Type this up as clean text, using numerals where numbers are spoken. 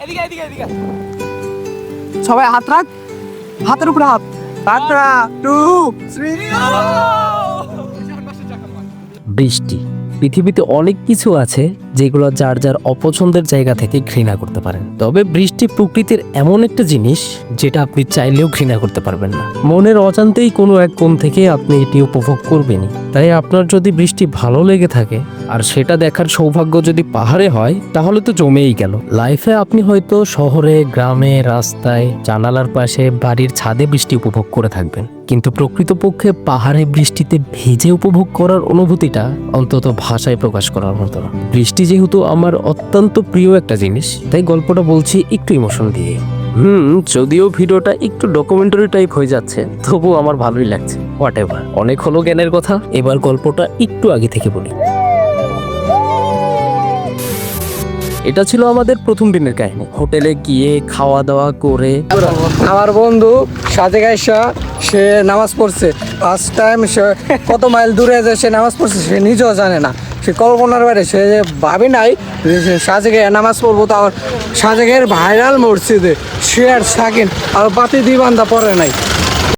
এদিকে এদিকে এদিকে সবাই হাত রাখ, হাতের উপরে হাত। 1 2 3 বৃষ্টি। পৃথিবীতে অনেক কিছু আছে যেগুলো যার যার অপছন্দের জায়গা থেকে ঘৃণা করতে পারেন, তবে বৃষ্টি প্রকৃতির এমন একটা জিনিস যেটা আপনি চাইলেও ঘৃণা করতে পারবেন না। মনের অজান্তেই কোনো এক কোণ থেকে আপনি এটি উপভোগ করবেনই। তাই আপনার যদি বৃষ্টি ভালো লেগে থাকে আর সেটা দেখার সৌভাগ্য যদি পাহাড়ে হয়, তাহলে তো জমেই গেল। লাইফে আপনি হয়তো শহরে, গ্রামে, রাস্তায়, জানালার পাশে, বাড়ির ছাদে বৃষ্টি উপভোগ করে থাকবেন, কিন্তু প্রকৃতপক্ষে পাহাড়ে বৃষ্টিতে ভিজে উপভোগ করার অনুভূতিটা অন্তত ভাষায় প্রকাশ করার মতো না। বৃষ্টি যেহেতু আমার অত্যন্ত প্রিয় একটা জিনিস, তাই গল্পটা বলছি একটু ইমোশন দিয়ে। যদিও ভিডিওটা একটু ডকুমেন্টারি টাইপ হয়ে যাচ্ছে, তবুও আমার ভালোই লাগছে। হোয়াট এভার, অনেক হলো জ্ঞানের কথা, এবার গল্পটা একটু আগে থেকে বলি। এটা ছিল আমাদের প্রথম দিনের কাহিনী। হোটেলে গিয়ে খাওয়া দাওয়া করে আমার বন্ধু সাজে গাইসা সে নামাজ পড়ছে ফার্স্ট টাইম। সে কত মাইল দূরে যে সে নামাজ পড়ছে সে নিজেও জানে না, সে কল্পনার বাইরে। সে যে ভাবি নাই যে সে সাজে গায়ে নামাজ পড়বো। তার সাজে গায়ের ভাইরাল মসজিদে সে আর সাকিন আর বাতি 2 বান্দা পড়ে নাই।